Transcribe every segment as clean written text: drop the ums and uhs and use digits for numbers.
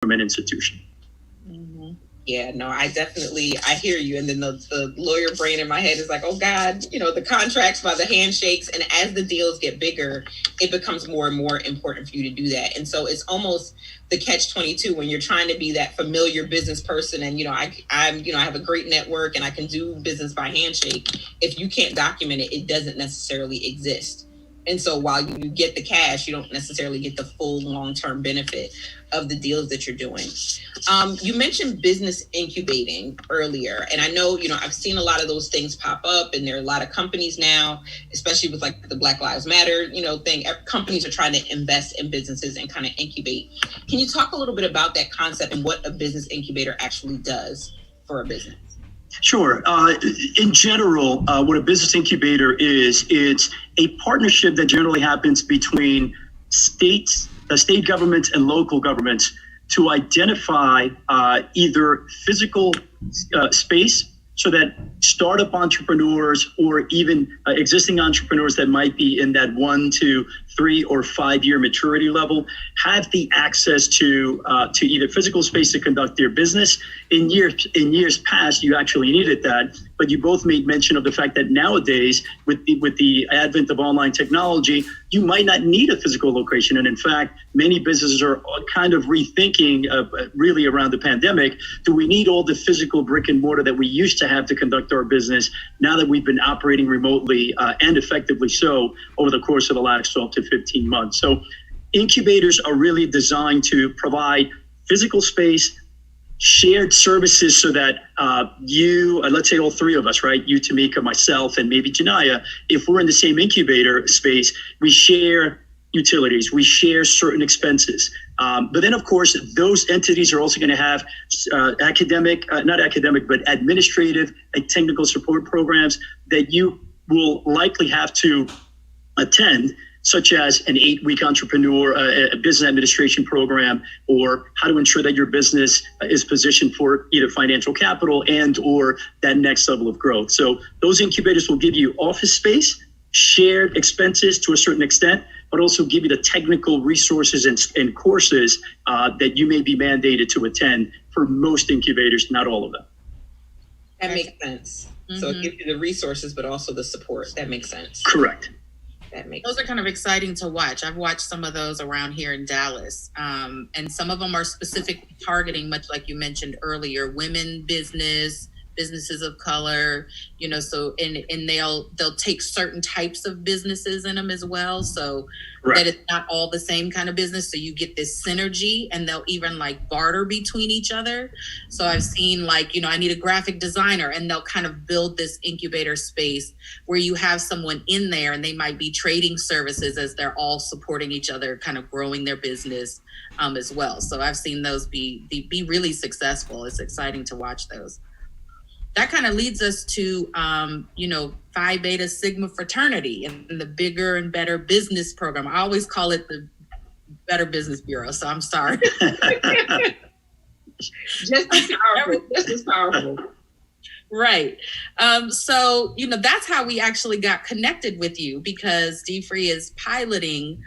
government institution. Yeah, no, I hear you. And then the lawyer brain in my head is like, oh God, the contracts by the handshakes. And as the deals get bigger, it becomes more and more important for you to do that. And so it's almost the catch-22 when you're trying to be that familiar business person. And, I have a great network and I can do business by handshake. If you can't document it, it doesn't necessarily exist. And so while you get the cash, you don't necessarily get the full long-term benefit of the deals that you're doing. You mentioned business incubating earlier. And I know, I've seen a lot of those things pop up, and there are a lot of companies now, especially with like the Black Lives Matter, thing. Companies are trying to invest in businesses and kind of incubate. Can you talk a little bit about that concept and what a business incubator actually does for a business? Sure. In general, what a business incubator is, it's a partnership that generally happens between state governments and local governments to identify either physical space so that startup entrepreneurs or even existing entrepreneurs that might be in that 1 to 3 or 5 year maturity level have the access to either physical space to conduct their business. In years past, you actually needed that, but you both made mention of the fact that nowadays, with the advent of online technology, you might not need a physical location. And in fact, many businesses are kind of rethinking really around the pandemic, do we need all the physical brick and mortar that we used to have to conduct our business now that we've been operating remotely and effectively so over the course of the last 12 to 15 months. So incubators are really designed to provide physical space, shared services so that let's say all three of us, right? You, Tamika, myself, and maybe Janaya, if we're in the same incubator space, we share utilities, we share certain expenses. But then, of course, those entities are also going to have but administrative and technical support programs that you will likely have to attend, such as an 8-week entrepreneur, a business administration program, or how to ensure that your business is positioned for either financial capital and or that next level of growth. So those incubators will give you office space, shared expenses to a certain extent, but also give you the technical resources and courses that you may be mandated to attend for most incubators, not all of them. That makes sense. Mm-hmm. So it gives you the resources, but also the support. That makes sense. Correct. Those are kind of exciting to watch. I've watched some of those around here in Dallas. And some of them are specifically targeting, much like you mentioned earlier, women businesses of color, so and they'll take certain types of businesses in them as well. So right. That it's not all the same kind of business. So you get this synergy, and they'll even like barter between each other. So I've seen I need a graphic designer, and they'll kind of build this incubator space where you have someone in there and they might be trading services as they're all supporting each other, kind of growing their business as well. So I've seen those be really successful. It's exciting to watch those. That kind of leads us to, Phi Beta Sigma fraternity and the Bigger and Better Business Program. I always call it the Better Business Bureau, so I'm sorry. Just as powerful. Right. So, that's how we actually got connected with you, because DFree is piloting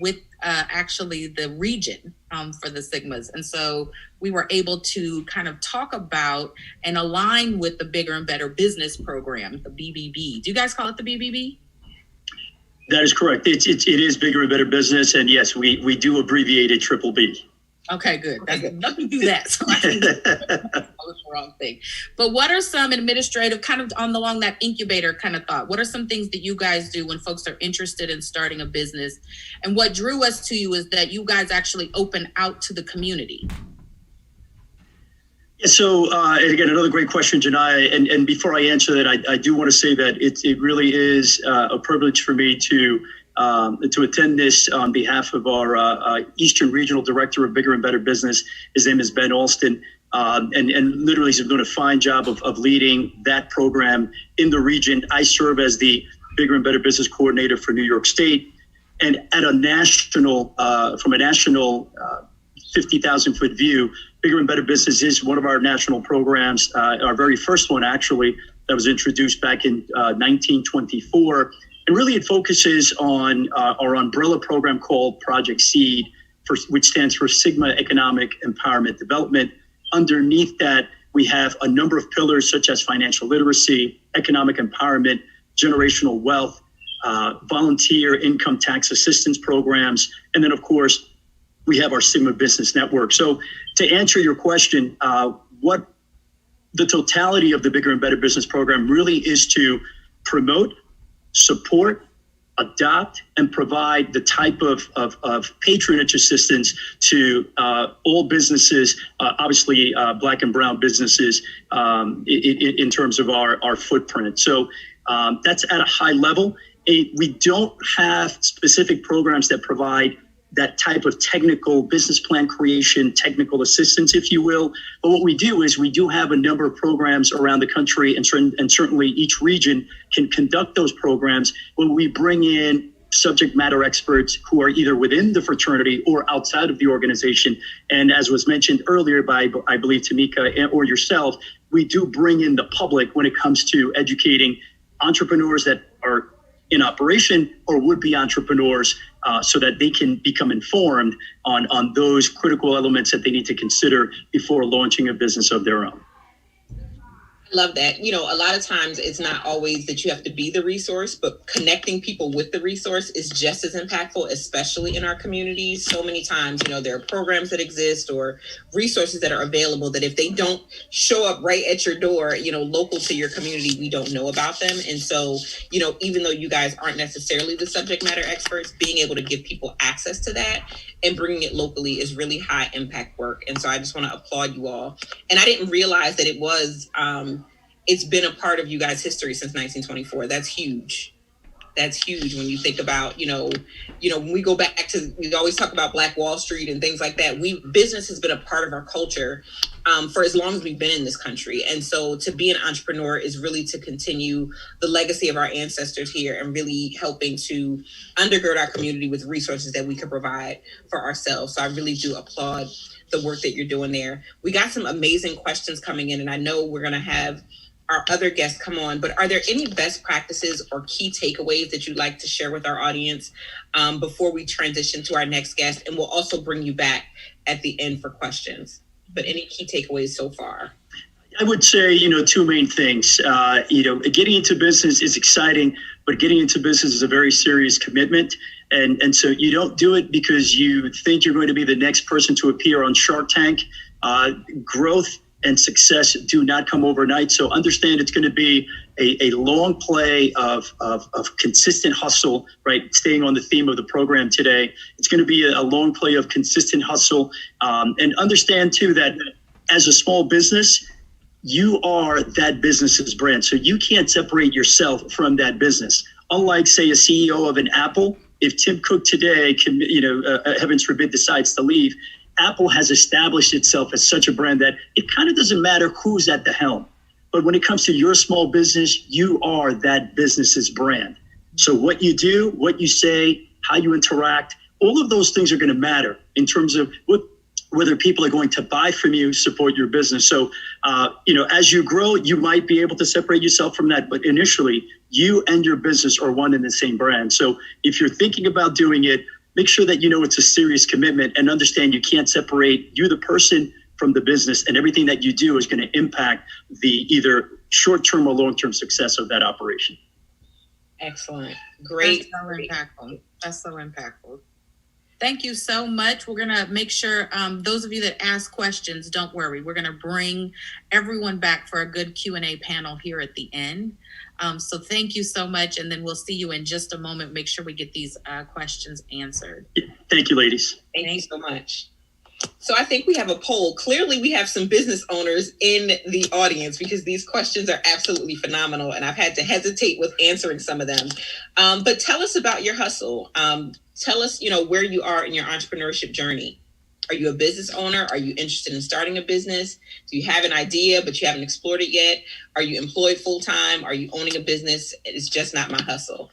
with actually the region for the Sigmas. And so we were able to kind of talk about and align with the Bigger and Better Business Program, the BBB. Do you guys call it the BBB? That is correct. It is Bigger and Better Business. And yes, we do abbreviate it Triple B. Okay, good. Let me do that. So I can the wrong thing. But what are some administrative kind of along that incubator kind of thought? What are some things that you guys do when folks are interested in starting a business? And what drew us to you is that you guys actually open out to the community. Yeah, so again, another great question, Janaya. And before I answer that, I do want to say that it really is a privilege for me to attend this on behalf of our Eastern Regional Director of Bigger and Better Business. His name is Ben Alston. And literally he's doing a fine job of leading that program in the region. I serve as the Bigger and Better Business Coordinator for New York State. And at a national, from a national 50,000 foot view, Bigger and Better Business is one of our national programs, our very first one actually, that was introduced back in 1924. And really it focuses on our umbrella program called Project Seed, which stands for Sigma Economic Empowerment Development. Underneath that, we have a number of pillars such as financial literacy, economic empowerment, generational wealth, volunteer income tax assistance programs, and then, of course, we have our Sigma Business Network. So to answer your question, what the totality of the Bigger and Better Business Program really is to promote, support, adopt, and provide the type of patronage assistance to all businesses, obviously Black and brown businesses, in terms of our footprint. So that's at a high level. We don't have specific programs that provide that type of technical business plan creation, technical assistance, if you will. But what we do is we do have a number of programs around the country, and certainly each region can conduct those programs when we bring in subject matter experts who are either within the fraternity or outside of the organization. And as was mentioned earlier by, I believe, Tamika or yourself, we do bring in the public when it comes to educating entrepreneurs that are in operation or would-be entrepreneurs, so that they can become informed on those critical elements that they need to consider before launching a business of their own. I love that. You know, a lot of times it's not always that you have to be the resource, but connecting people with the resource is just as impactful, especially in our communities. So many times, you know, there are programs that exist or resources that are available that if they don't show up right at your door, you know, local to your community, we don't know about them. And so, you know, even though you guys aren't necessarily the subject matter experts, being able to give people access to that and bringing it locally is really high impact work. And so I just want to applaud you all. And I didn't realize that it was, it's been a part of you guys' history since 1924. That's huge. That's huge when you think about, you know, when we go back to, we always talk about Black Wall Street and things like that. Business has been a part of our culture for as long as we've been in this country. And so to be an entrepreneur is really to continue the legacy of our ancestors here and really helping to undergird our community with resources that we can provide for ourselves. So I really do applaud the work that you're doing there. We got some amazing questions coming in, and I know we're going to have our other guests come on, but are there any best practices or key takeaways that you'd like to share with our audience before we transition to our next guest? And we'll also bring you back at the end for questions. But any key takeaways so far? I would say, you know, two main things. You know, getting into business is exciting, but getting into business is a very serious commitment. And so you don't do it because you think you're going to be the next person to appear on Shark Tank. Growth and success do not come overnight. So understand it's going to be a long play of consistent hustle, right? Staying on the theme of the program today, it's going to be a long play of consistent hustle. And understand too that as a small business, you are that business's brand. So you can't separate yourself from that business. Unlike, say, a CEO of an Apple, if Tim Cook today, heavens forbid, decides to leave, Apple has established itself as such a brand that it kind of doesn't matter who's at the helm. But when it comes to your small business, you are that business's brand. So what you do, what you say, how you interact, all of those things are going to matter in terms of whether people are going to buy from you, support your business. So, as you grow, you might be able to separate yourself from that. But initially, you and your business are one and the same brand. So if you're thinking about doing it, make sure that you know it's a serious commitment and understand you can't separate you, the person, from the business, and everything that you do is going to impact the either short-term or long-term success of that operation. Excellent. Great. That's so impactful. Thank you so much. We're going to make sure those of you that ask questions, don't worry. We're going to bring everyone back for a good Q&A panel here at the end. So thank you so much. And then we'll see you in just a moment. Make sure we get these questions answered. Thank you, ladies. Thank you so much. So I think we have a poll. Clearly, we have some business owners in the audience because these questions are absolutely phenomenal. And I've had to hesitate with answering some of them. But tell us about your hustle. Tell us, where you are in your entrepreneurship journey. Are you a business owner? Are you interested in starting a business? Do you have an idea, but you haven't explored it yet? Are you employed full-time? Are you owning a business? It's just not my hustle.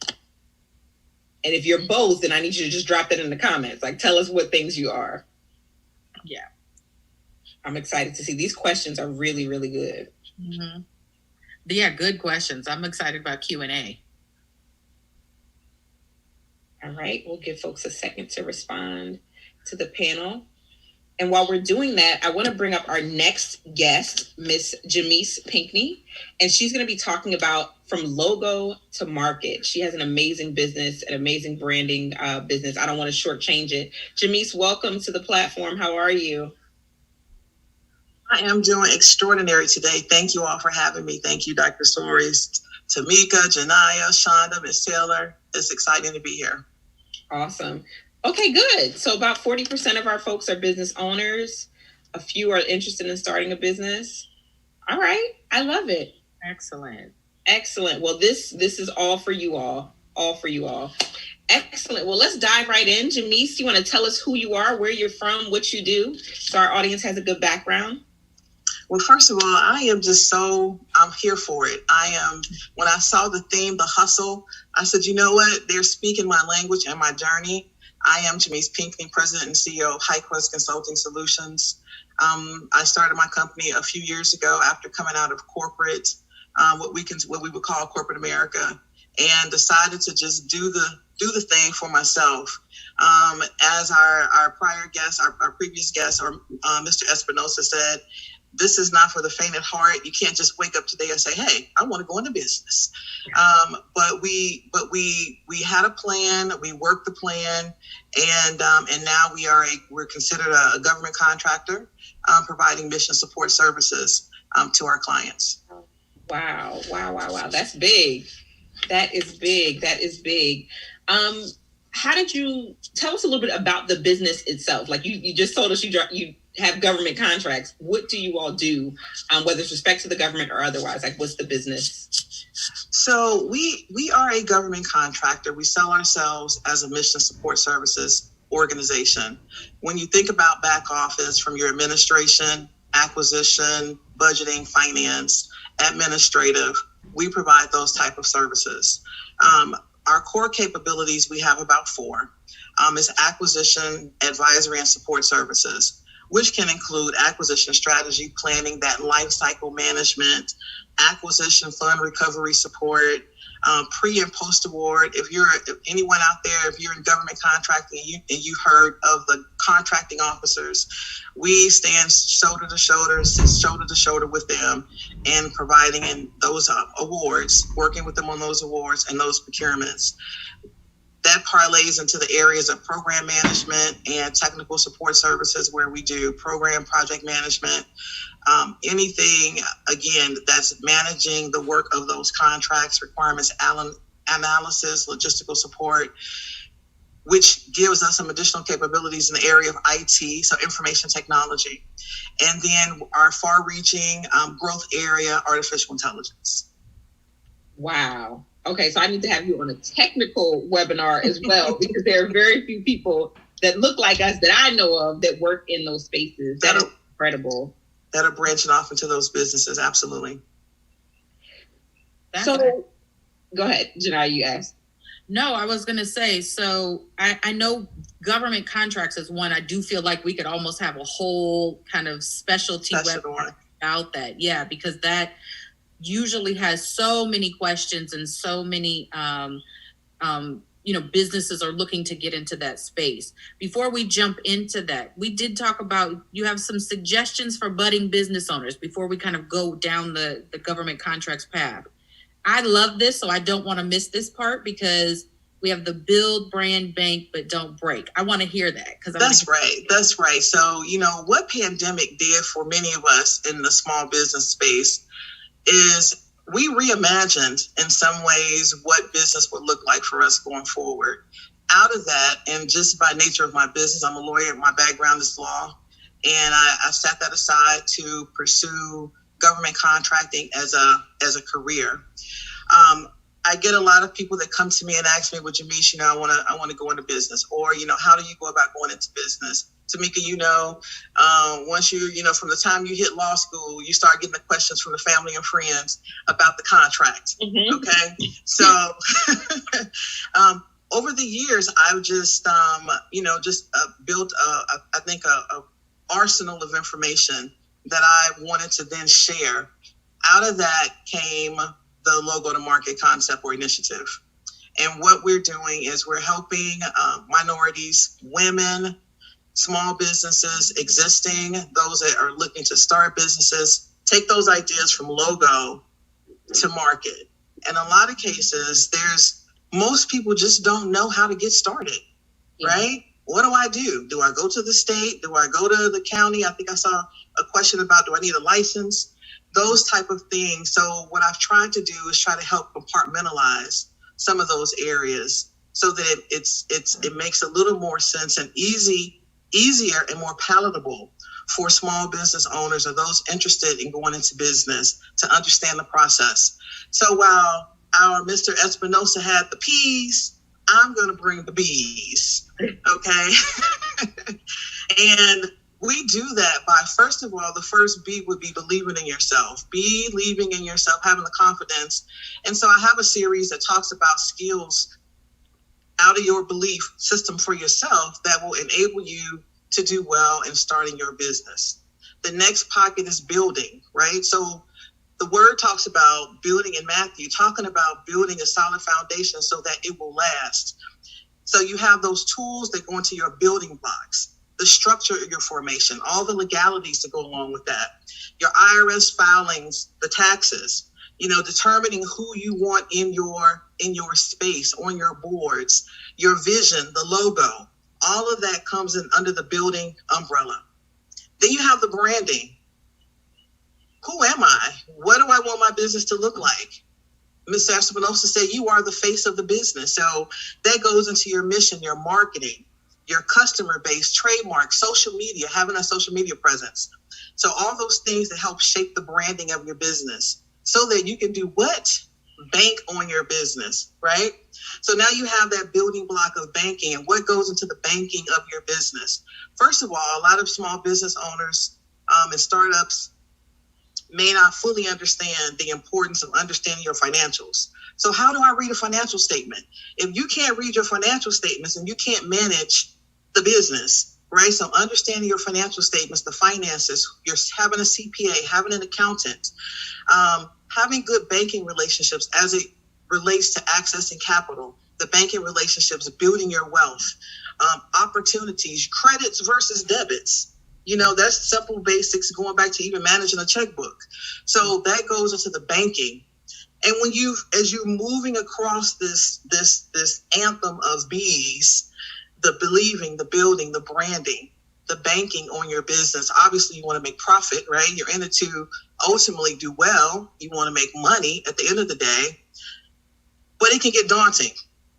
And if you're both, then I need you to just drop that in the comments. Like, tell us what things you are. Yeah. I'm excited to see. These questions are really, really good. Mm-hmm. Yeah, good questions. I'm excited about Q&A. All right. We'll give folks a second to respond. to the panel. And while we're doing that, I want to bring up our next guest, Miss Jamise Pinckney. And she's going to be talking about from logo to market. She has an amazing business, an amazing branding business. I don't want to shortchange it. Jamise, welcome to the platform. How are you? I am doing extraordinary today. Thank you all for having me. Thank you, Dr. Soares, Tamika, Janaya, Shonda, Miss Taylor. It's exciting to be here. Awesome. Okay, good. So about 40% of our folks are business owners. A few are interested in starting a business. All right. I love it. Excellent. Excellent. Well, this is all for you all. All for you all. Excellent. Well, let's dive right in. Jamise, you want to tell us who you are, where you're from, what you do, so our audience has a good background? Well, first of all, I'm here for it. When I saw the theme, the hustle, I said, you know what? They're speaking my language and my journey. I am Jamise Pinckney, President and CEO of High Quest Consulting Solutions. I started my company a few years ago after coming out of corporate, what we would call corporate America, and decided to just do the thing for myself. As our prior guest, our previous guest, or Mr. Espinosa said, this is not for the faint at heart. You can't just wake up today and say, "Hey, I want to go into business." But we had a plan. We worked the plan, and now we're considered a government contractor, providing mission support services to our clients. Wow! That's big. That is big. How did you tell us a little bit about the business itself? Like you just told us you have government contracts. What do you all do, whether it's respect to the government or otherwise? Like, what's the business? So we are a government contractor. We sell ourselves as a mission support services organization. When you think about back office, from your administration, acquisition, budgeting, finance, administrative, we provide those type of services. Our core capabilities, we have about 4, is acquisition, advisory, and support services, which can include acquisition strategy planning, that life cycle management, acquisition fund recovery support, pre and post award. If anyone out there, if you're in government contracting and you've heard of the contracting officers, we stand shoulder to shoulder with them in providing in those awards, working with them on those awards and those procurements. That parlays into the areas of program management and technical support services, where we do program project management, anything, again, that's managing the work of those contracts, requirements, analysis, logistical support, which gives us some additional capabilities in the area of IT, so information technology. And then our far-reaching growth area, artificial intelligence. Wow. Okay, so I need to have you on a technical webinar as well, because there are very few people that look like us that I know of that work in those spaces. That is incredible. That are branching off into those businesses, absolutely. So, go ahead, Janai, you asked. No, I was going to say, so I know government contracts is one. I do feel like we could almost have a whole kind of specialty webinar about that. Yeah, because that usually has so many questions and so many, businesses are looking to get into that space. Before we jump into that, we did talk about, you have some suggestions for budding business owners before we kind of go down the government contracts path. I love this, so I don't want to miss this part, because we have the build, brand, bank, but don't break. I want to hear that. That's right. So, what pandemic did for many of us in the small business space is we reimagined in some ways what business would look like for us going forward. Out of that, and just by nature of my business, I'm a lawyer, my background is law, and I set that aside to pursue government contracting as a career. I get a lot of people that come to me and ask me, well, Jamise, I want to go into business, or, how do you go about going into business? Tamika, once from the time you hit law school, you start getting the questions from the family and friends about the contract. Mm-hmm. Okay. So, over the years, I've just built a arsenal of information that I wanted to then share. Out of that came the logo to market concept or initiative. And what we're doing is we're helping minorities, women, small businesses, existing, those that are looking to start businesses, take those ideas from logo to market. In a lot of cases, most people just don't know how to get started, right? What do I do? Do I go to the state? Do I go to the county? I think I saw a question about, do I need a license? Those type of things. So what I've tried to do is try to help compartmentalize some of those areas so that it makes a little more sense and easier and more palatable for small business owners or those interested in going into business to understand the process. So while our Mr. Espinosa had the P's, I'm going to bring the B's, okay? And we do that by, first of all, the first B would be believing in yourself, believing in yourself, having the confidence. And so I have a series that talks about skills out of your belief system for yourself that will enable you to do well in starting your business. The next pocket is building, right? So the word talks about building in Matthew, talking about building a solid foundation so that it will last. So you have those tools that go into your building blocks, the structure of your formation, all the legalities that go along with that, your IRS filings, the taxes, determining who you want in your space, on your boards, your vision, the logo, all of that comes in under the building umbrella. Then you have the branding. Who am I? What do I want my business to look like? Mr. Espinosa said, you are the face of the business. So that goes into your mission, your marketing, your customer base, trademark, social media, having a social media presence. So all those things that help shape the branding of your business so that you can do what? Bank on your business, right? So now you have that building block of banking, and what goes into the banking of your business. First of all, a lot of small business owners and startups may not fully understand the importance of understanding your financials. So how do I read a financial statement? If you can't read your financial statements and you can't manage the business, right? So understanding your financial statements, the finances, you're having a CPA, having an accountant, having good banking relationships as it relates to accessing capital, the banking relationships, building your wealth, opportunities, credits versus debits. That's simple basics going back to even managing a checkbook. So that goes into the banking. And as you're moving across this anthem of B's, the believing, the building, the branding, the banking on your business, obviously you want to make profit, right? You're in it to ultimately do well. You want to make money at the end of the day, but it can get daunting.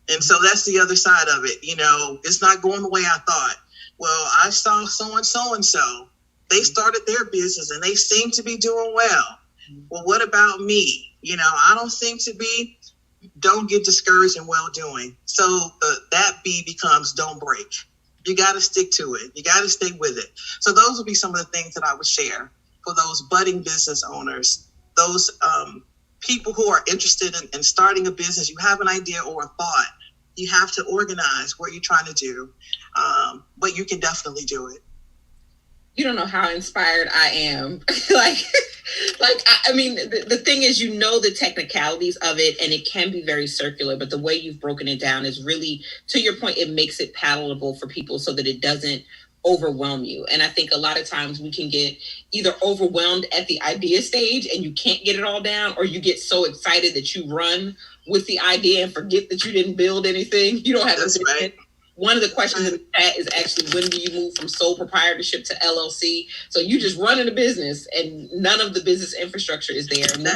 And so that's the other side of it. It's not going the way I thought. Well, I saw so-and-so. They started their business and they seem to be doing well. Well, what about me? I don't seem to be. Don't get discouraged in well-doing. So that B becomes don't break. You got to stick to it. You got to stay with it. So those would be some of the things that I would share for those budding business owners, those people who are interested in starting a business. You have an idea or a thought. You have to organize what you're trying to do, but you can definitely do it. You don't know how inspired I am. I mean, the thing is, the technicalities of it, and it can be very circular, but the way you've broken it down is really, to your point, it makes it palatable for people so that it doesn't overwhelm you. And I think a lot of times we can get either overwhelmed at the idea stage and you can't get it all down, or you get so excited that you run with the idea and forget that you didn't build anything. You don't have That's right. One of the questions in the chat is actually, when do you move from sole proprietorship to LLC? So you just running a business and none of the business infrastructure is there. And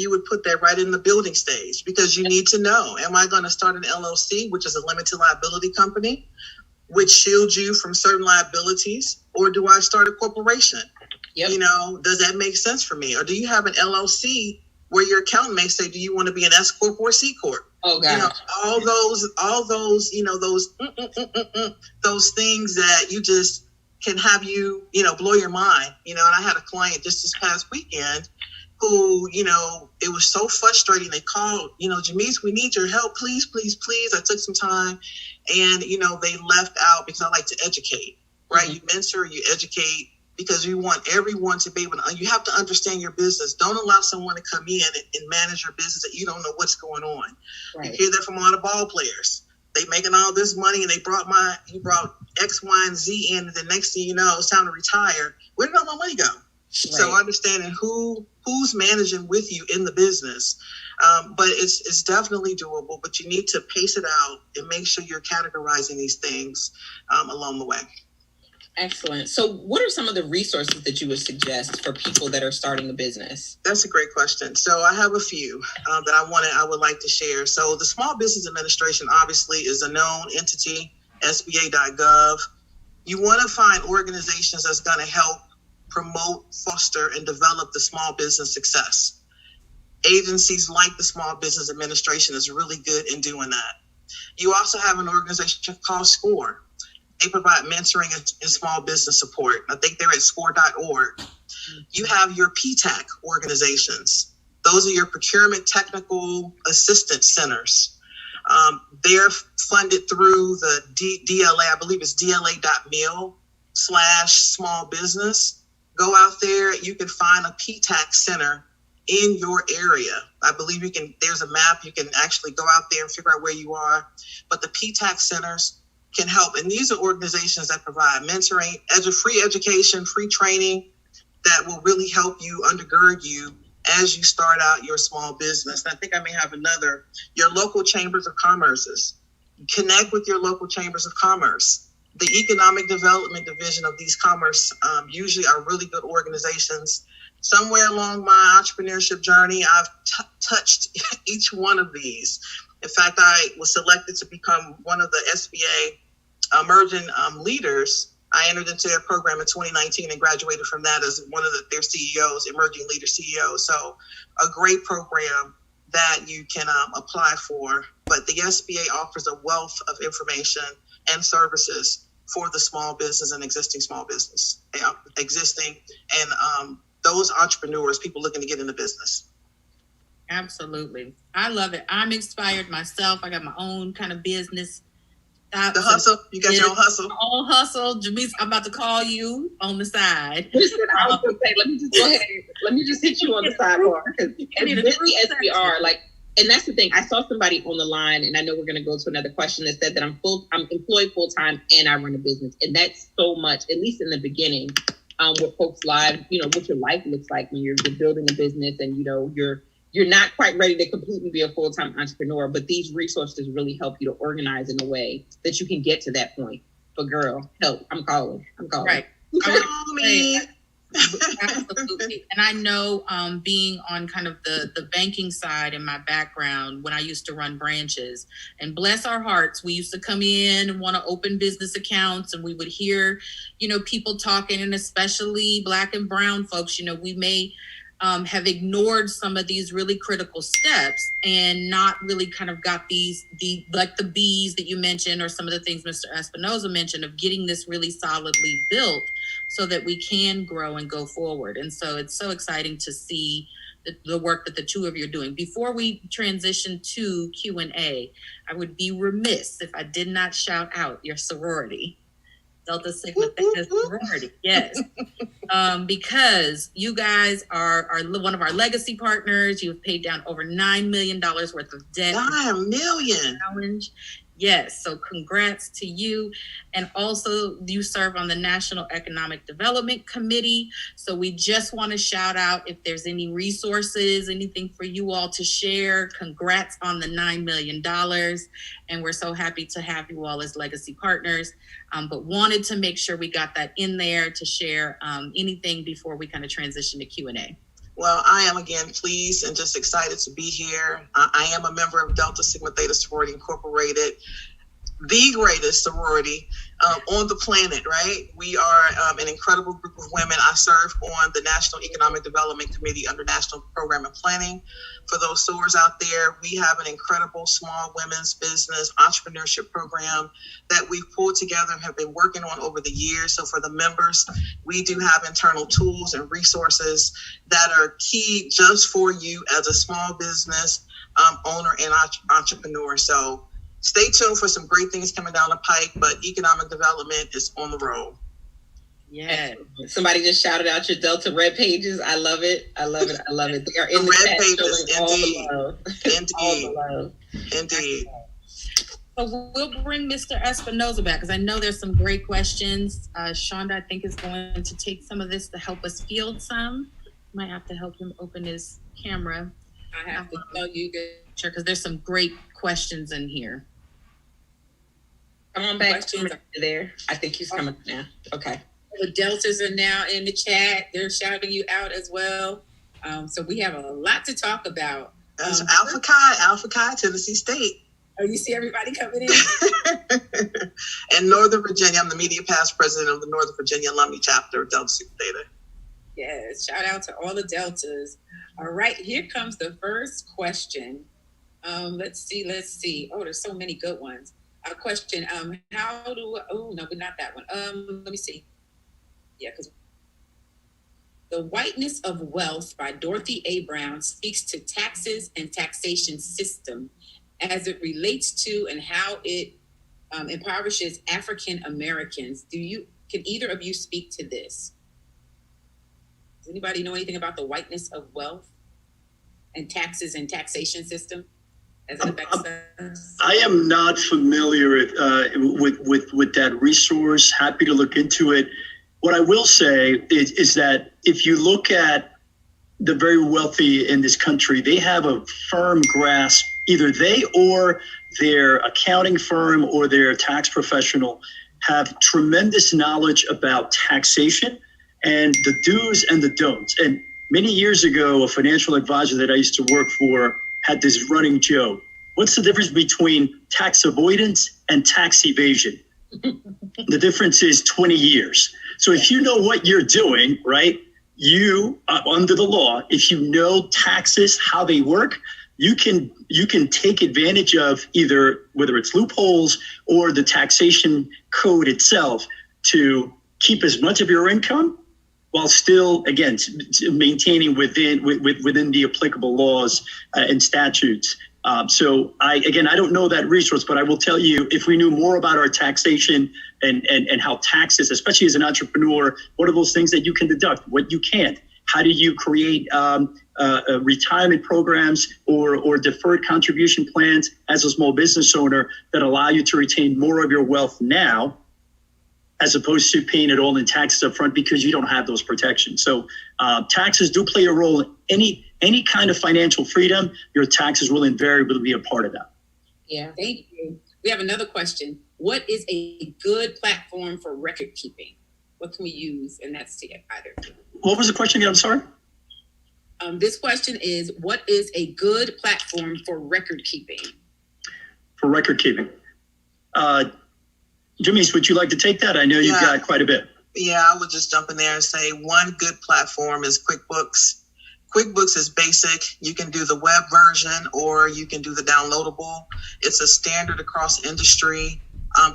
you would put that right in the building stage, because you need to know, am I going to start an LLC, which is a limited liability company, which shields you from certain liabilities, or do I start a corporation? Yep. Does that make sense for me? Or do you have an LLC where your accountant may say, do you want to be an S Corp or C Corp? Oh God. All those, those things that you just can have you, blow your mind. And I had a client just this past weekend who, it was so frustrating. They called, Jamise, we need your help. Please, please, please. I took some time and, they left out, because I like to educate, right? Mm-hmm. You mentor, you educate, because you want everyone to be able to, you have to understand your business. Don't allow someone to come in and manage your business that you don't know what's going on. Right. You hear that from a lot of ball players. they making all this money and you brought X, Y, and Z in, and the next thing you know, it's time to retire. Where did all my money go? Right. So understanding who's managing with you in the business. But it's definitely doable, but you need to pace it out and make sure you're categorizing these things along the way. Excellent. So what are some of the resources that you would suggest for people that are starting a business? That's a great question. So I have a few that I would like to share. So the Small Business Administration obviously is a known entity, SBA.gov. You want to find organizations that's going to help promote, foster, and develop the small business success. Agencies like the Small Business Administration is really good in doing that. You also have an organization called SCORE. They provide mentoring and small business support. I think they're at score.org. You have your PTAC organizations. Those are your Procurement Technical Assistance Centers. They're funded through the DLA, I believe it's DLA.mil/small business. Go out there, you can find a PTAC center in your area. I believe there's a map, you can actually go out there and figure out where you are. But the PTAC centers can help. And these are organizations that provide mentoring, free education, free training that will really help you, undergird you as you start out your small business. And I think I may have your local chambers of commerces. Connect with your local chambers of commerce. The economic development division of these commerce usually are really good organizations. Somewhere along my entrepreneurship journey, I've touched each one of these. In fact, I was selected to become one of the SBA emerging leaders. I entered into their program in 2019 and graduated from that as one of their CEOs, emerging leader CEOs. So a great program that you can apply for. But the SBA offers a wealth of information and services for the small business and existing those entrepreneurs, people looking to get into business. Absolutely. I love it. I'm inspired myself. I got my own kind of business. The hustle. You got your own hustle. My own hustle. Jamise, I'm about to call you on the side. Listen, I was going to say, let me just go ahead. Let me just hit you on the sidebar. Because as busy as we are, and that's the thing. I saw somebody on the line, and I know we're going to go to another question that said that I'm employed full time and I run a business, and that's so much. At least in the beginning, what folks what your life looks like when you're building a business, and you're not quite ready to completely be a full-time entrepreneur, but these resources really help you to organize in a way that you can get to that point. But girl, help! I'm calling. Right. Call me. Absolutely. And I know being on kind of the banking side in my background when I used to run branches, and bless our hearts, we used to come in and want to open business accounts, and we would hear, people talking, and especially Black and brown folks, we may have ignored some of these really critical steps and not really kind of got the B's that you mentioned, or some of the things Mr. Espinoza mentioned, of getting this really solidly built so that we can grow and go forward. And so it's so exciting to see the work that the two of you are doing. Before we transition to Q&A, I would be remiss if I did not shout out your sorority. Delta Sigma Theta sorority, yes. Because you guys are one of our legacy partners. You've paid down over $9 million worth of debt. $9 million. Challenge. Yes, so congrats to you. And also you serve on the National Economic Development Committee. So we just want to shout out if there's any resources, anything for you all to share. Congrats on the $9 million. And we're so happy to have you all as legacy partners. But wanted to make sure we got that in there to share anything before we kind of transition to Q&A. Well, I am again pleased and just excited to be here. I am a member of Delta Sigma Theta Sorority Incorporated, the greatest sorority on the planet, right? We are an incredible group of women. I serve on the National Economic Development Committee under National Program and Planning. For those sorors out there, we have an incredible small women's business entrepreneurship program that we've pulled together and have been working on over the years. So for the members, we do have internal tools and resources that are key just for you as a small business owner and entrepreneur. So stay tuned for some great things coming down the pike, but economic development is on the road. Yeah. Somebody just shouted out your Delta Red pages. I love it. They are in the red chat pages, showing all the love. Indeed. All the love. Indeed. So we'll bring Mr. Espinoza back because I know there's some great questions. Shonda, I think, is going to take some of this to help us field some. Might have to help him open his camera. I have to tell you guys. Sure, because there's some great questions in here. Come on back there. I think he's coming now. Okay. The Deltas are now in the chat. They're shouting you out as well. So we have a lot to talk about. That's Alpha Chi, Tennessee State. Oh, you see everybody coming in? And Northern Virginia, I'm the media past president of the Northern Virginia Alumni Chapter of Delta Sigma Theta. Yes, shout out to all the Deltas. All right, here comes the first question. Let's see. Oh, there's so many good ones. A question, but not that one. Let me see. Yeah, because The Whiteness of Wealth by Dorothy A. Brown speaks to taxes and taxation system as it relates to and how it impoverishes African Americans. Can either of you speak to this? Does anybody know anything about the whiteness of wealth and taxes and taxation system as it affects us? I am not familiar with that resource. Happy to look into it. What I will say is that if you look at the very wealthy in this country, they have a firm grasp, either they or their accounting firm or their tax professional have tremendous knowledge about taxation and the do's and the don'ts. And many years ago, a financial advisor that I used to work for had this running joke. What's the difference between tax avoidance and tax evasion? The difference is 20 years. So if you know what you're doing, right, you, under the law, if you know taxes, how they work, you can take advantage of either whether it's loopholes or the taxation code itself to keep as much of your income while still, again, maintaining within the applicable laws and statutes. So I don't know that resource, but I will tell you, if we knew more about our taxation and how taxes, especially as an entrepreneur, what are those things that you can deduct, what you can't? How do you create retirement programs or deferred contribution plans as a small business owner that allow you to retain more of your wealth now, as opposed to paying it all in taxes up front because you don't have those protections. So taxes do play a role in any kind of financial freedom. Your taxes will invariably be a part of that. Yeah, thank you. We have another question. What is a good platform for record keeping? What can we use? And that's to either. What was the question again? I'm sorry. This question is, what is a good platform for record keeping? For record keeping. Jimmy's, would you like to take that? I know you've got quite a bit. Yeah, I would just jump in there and say one good platform is QuickBooks. QuickBooks is basic. You can do the web version or you can do the downloadable. It's a standard across industry.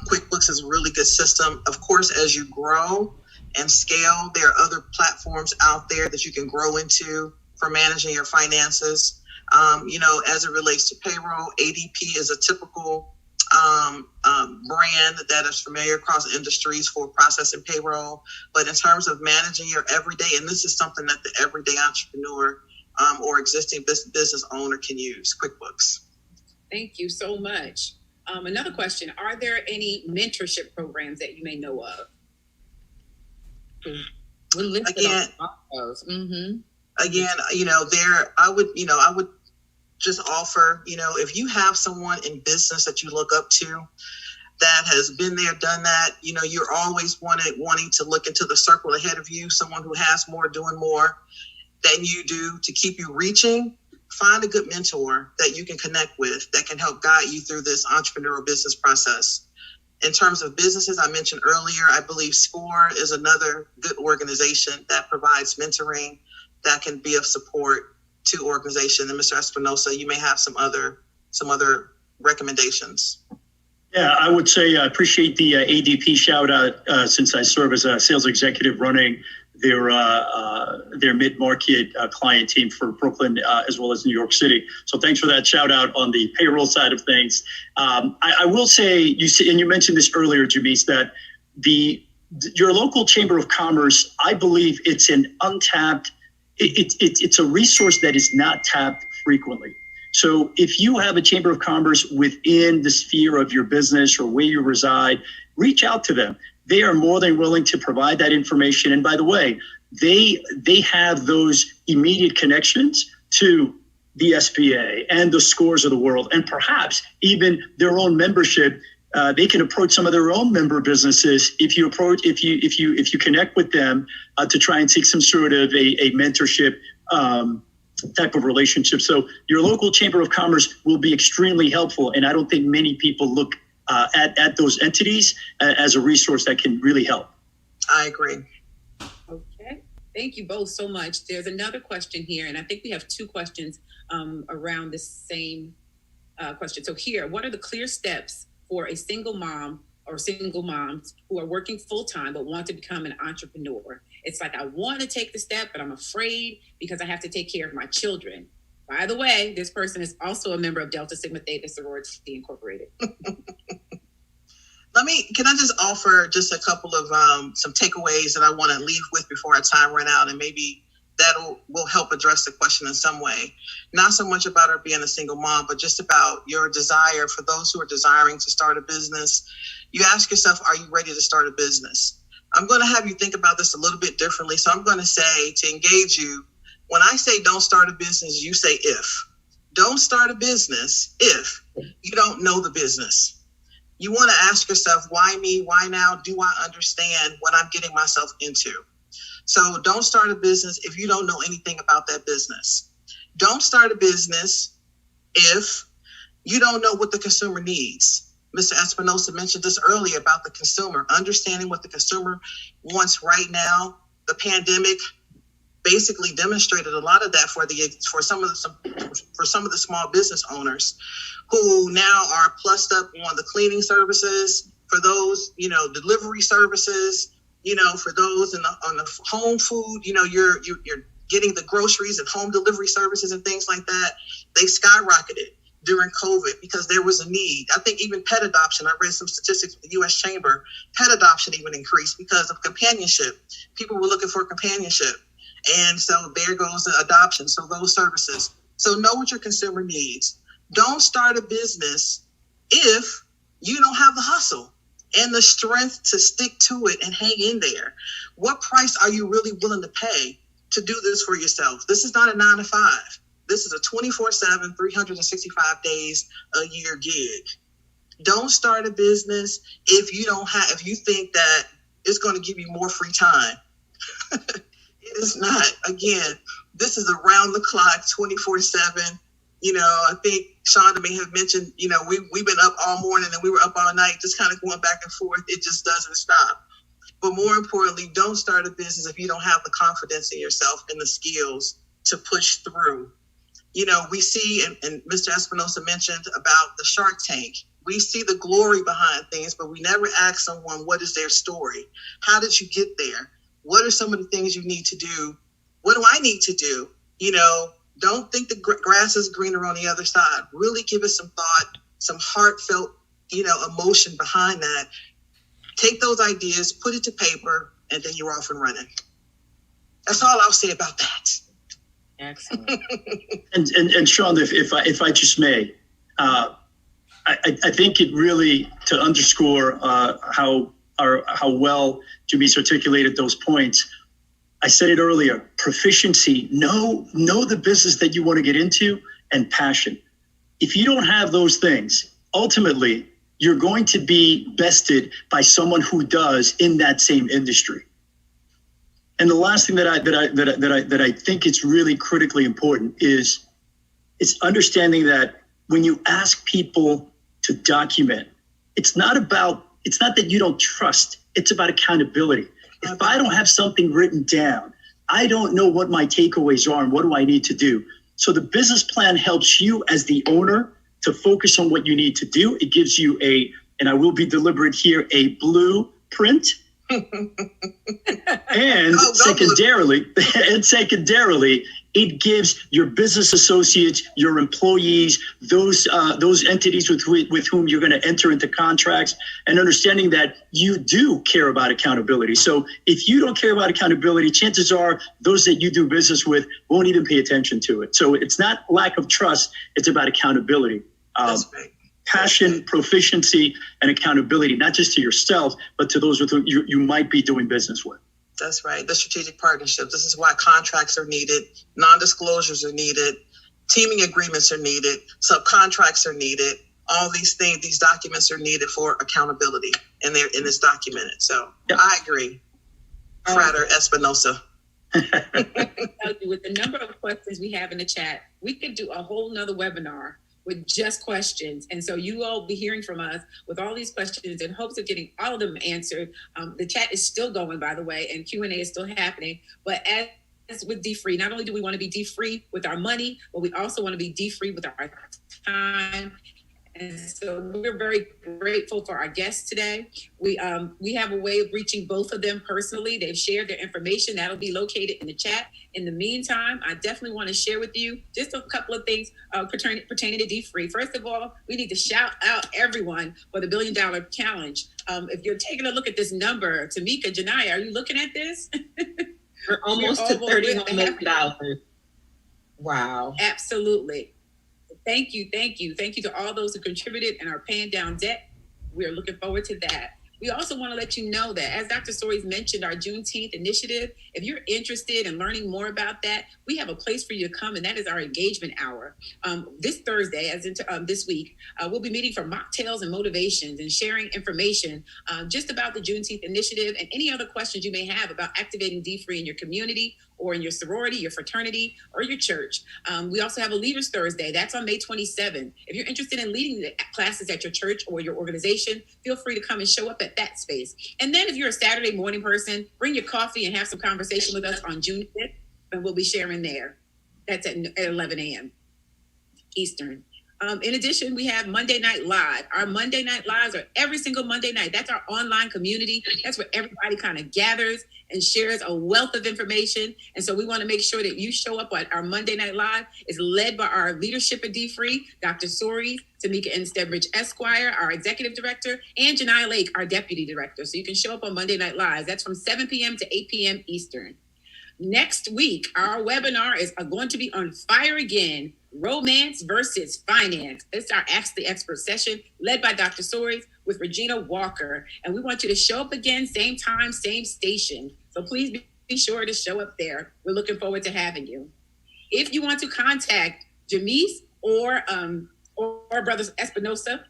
QuickBooks is a really good system. Of course, as you grow and scale, there are other platforms out there that you can grow into for managing your finances. As it relates to payroll, ADP is a typical brand that is familiar across industries for processing payroll. But in terms of managing your everyday, and this is something that the everyday entrepreneur or existing business owner can use, QuickBooks. Thank you so much. Another question, are there any mentorship programs that you may know of? We're listed again, on those. Mm-hmm. Again, I would just offer, if you have someone in business that you look up to that has been there, done that, you're always wanting to look into the circle ahead of you, someone who has more, doing more than you do to keep you reaching. Find a good mentor that you can connect with that can help guide you through this entrepreneurial business process. In terms of businesses, I mentioned earlier, I believe SCORE is another good organization that provides mentoring that can be of support to organization. And Mr. Espinoza, you may have some other recommendations. Yeah, I would say I appreciate the ADP shout out since I serve as a sales executive running their mid-market client team for Brooklyn as well as New York City. So thanks for that shout out on the payroll side of things. I will say, you mentioned this earlier, Jamise, that your local chamber of commerce, I believe it's an untapped, it's a resource that is not tapped frequently. So if you have a chamber of commerce within the sphere of your business or where you reside, reach out to them. They are more than willing to provide that information. And by the way, they have those immediate connections to the SBA and the SCOREs of the world, and perhaps even their own membership. They can approach some of their own member businesses if you connect with them to try and take some sort of a mentorship type of relationship. So your local chamber of commerce will be extremely helpful, and I don't think many people look at those entities as a resource that can really help. I agree. Okay. Thank you both so much. There's another question here, and I think we have two questions around the same question. So here, what are the clear steps for a single mom or single moms who are working full-time but want to become an entrepreneur? It's like, I want to take the step, but I'm afraid because I have to take care of my children. By the way, this person is also a member of Delta Sigma Theta Sorority Incorporated. Can I just offer just a couple of some takeaways that I want to leave with before our time run out, and maybe that will help address the question in some way. Not so much about her being a single mom, but just about your desire for those who are desiring to start a business. You ask yourself, are you ready to start a business? I'm going to have you think about this a little bit differently. So I'm going to say, to engage you, when I say don't start a business, you say if. Don't start a business if you don't know the business. You want to ask yourself, why me? Why now? Do I understand what I'm getting myself into? So don't start a business if you don't know anything about that business. Don't start a business if you don't know what the consumer needs. Mr. Espinosa mentioned this earlier about the consumer, understanding what the consumer wants right now. The pandemic basically demonstrated a lot of that for some of the small business owners who now are plussed up on the cleaning services, for those, delivery services, for those on the home food, you're getting the groceries and home delivery services and things like that. They skyrocketed during COVID because there was a need. I think even pet adoption, I read some statistics with the U.S. Chamber, pet adoption even increased because of companionship. People were looking for companionship. And so there goes the adoption. So those services. So know what your consumer needs. Don't start a business if you don't have the hustle and the strength to stick to it and hang in there. What price are you really willing to pay to do this for yourself? This is not a 9-to-5. This is a 24/7, 365 days a year gig. Don't start a business if you think that it's going to give you more free time. It is not. Again, this is around the clock, 24/7. I think Shonda may have mentioned, we've been up all morning and we were up all night, just kind of going back and forth. It just doesn't stop. But more importantly, don't start a business if you don't have the confidence in yourself and the skills to push through. We see, and Mr. Espinosa mentioned about the Shark Tank. We see the glory behind things, but we never ask someone, what is their story? How did you get there? What are some of the things you need to do? What do I need to do? Don't think the grass is greener on the other side. Really give it some thought, some heartfelt, emotion behind that. Take those ideas, put it to paper, and then you're off and running. That's all I'll say about that. Excellent. and Sean, if I just may, I think it really, to underscore how well Jameis articulated those points. I said it earlier, proficiency, know the business that you want to get into, and passion. If you don't have those things, ultimately, you're going to be bested by someone who does in that same industry. And the last thing that I think is really critically important is understanding that when you ask people to document, it's not that you don't trust, it's about accountability. If I don't have something written down, I don't know what my takeaways are and what do I need to do. So the business plan helps you as the owner to focus on what you need to do. It gives you and I will be deliberate here, a blueprint. And secondarily, it gives your business associates, your employees, those entities with whom you're going to enter into contracts, and understanding that you do care about accountability. So if you don't care about accountability, chances are those that you do business with won't even pay attention to it. So it's not lack of trust, it's about accountability. That's right. Passion, proficiency, and accountability, not just to yourself, but to those with whom you might be doing business with. That's right. The strategic partnerships. This is why contracts are needed, non-disclosures are needed, teaming agreements are needed, subcontracts are needed. All these things, these documents are needed for accountability, and they're in this documented. So yeah. I agree. Frater Espinosa. With the number of questions we have in the chat, we could do a whole nother webinar with just questions. And so you all will be hearing from us with all these questions in hopes of getting all of them answered. The chat is still going, by the way, and Q&A is still happening. But as with D-Free, not only do we want to be D-Free with our money, but we also want to be D-Free with our time. And so we're very grateful for our guests today. We have a way of reaching both of them personally. They've shared their information. That'll be located in the chat. In the meantime, I definitely want to share with you just a couple of things pertaining to D-Free. First of all, we need to shout out everyone for the $1 Billion Challenge. If you're taking a look at this number, Tamika, Janiyah, are you looking at this? We're almost to $31 million. Wow. Absolutely. Thank you to all those who contributed and are paying down debt. We are looking forward to that. We also want to let you know that, as Dr. Stories mentioned, our Juneteenth initiative, if you're interested in learning more about that, we have a place for you to come, and that is our engagement hour. This Thursday, as in this week, we'll be meeting for mocktails and motivations and sharing information just about the Juneteenth initiative and any other questions you may have about activating D-Free in your community or in your sorority, your fraternity, or your church. We also have a Leaders Thursday. That's on May 27th. If you're interested in leading the classes at your church or your organization, feel free to come and show up at that space. And then if you're a Saturday morning person, bring your coffee and have some conversation with us on June 5th, and we'll be sharing there. That's at 11 a.m. Eastern. In addition, we have Monday Night Live. Our Monday Night Lives are every single Monday night. That's our online community. That's where everybody kind of gathers and shares a wealth of information. And so we want to make sure that you show up at our Monday Night Live. It's led by our leadership at D-Free, Dr. Sori, Tamika N. Stebridge Esquire, our executive director, and Janiyah Lake, our deputy director. So you can show up on Monday Night Live. That's from 7 p.m. to 8 p.m. Eastern. Next week, our webinar is going to be on fire again. Romance versus Finance. It's our Ask the Expert session led by Dr. Stories with Regina Walker. And we want you to show up again, same time, same station. So please be sure to show up there. We're looking forward to having you. If you want to contact Jamise or Brothers Espinosa,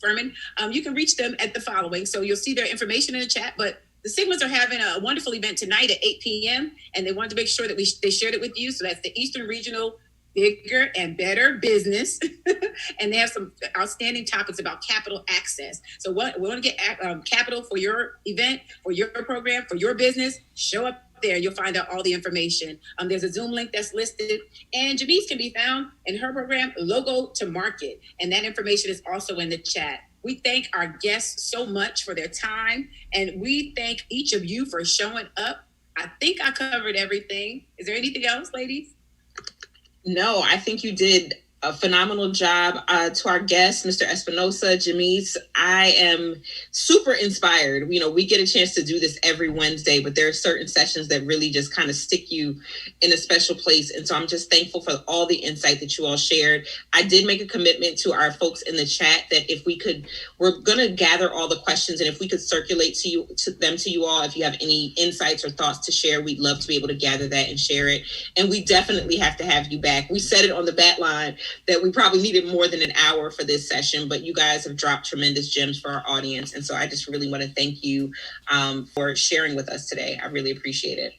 Furman, you can reach them at the following. So you'll see their information in the chat, but the Sigmas are having a wonderful event tonight at 8 p.m. and they wanted to make sure that they shared it with you. So that's the Eastern Regional Bigger and Better Business. And they have some outstanding topics about capital access. So we want to get capital for your event, for your program, for your business. Show up there. You'll find out all the information. There's a Zoom link that's listed. And Jamise can be found in her program, Logo to Market. And that information is also in the chat. We thank our guests so much for their time. And we thank each of you for showing up. I think I covered everything. Is there anything else, ladies? No, I think you did a phenomenal job. To our guests, Mr. Espinosa, Jamise, I am super inspired. You know, we get a chance to do this every Wednesday, but there are certain sessions that really just kind of stick you in a special place. And so I'm just thankful for all the insight that you all shared. I did make a commitment to our folks in the chat that if we could, we're going to gather all the questions, and if we could circulate to you all, if you have any insights or thoughts to share, we'd love to be able to gather that and share it. And we definitely have to have you back. We said it on the bat line that we probably needed more than an hour for this session, but you guys have dropped tremendous gems for our audience. And so I just really want to thank you for sharing with us today. I really appreciate it.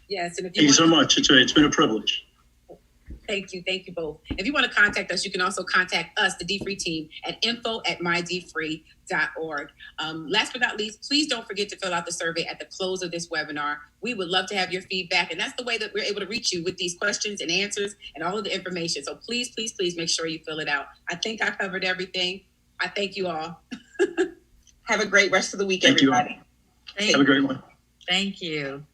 Yes. And if thank you so much. It's been a privilege. Thank you both. If you want to contact us, you can also contact us, the D-Free team, at info@mydfree.org. Last but not least, please don't forget to fill out the survey at the close of this webinar. We would love to have your feedback, and that's the way that we're able to reach you with these questions and answers and all of the information. So please make sure you fill it out. I think I covered everything. I thank you all. Have a great rest of the week, Thank everybody. Have a great one. Thank you.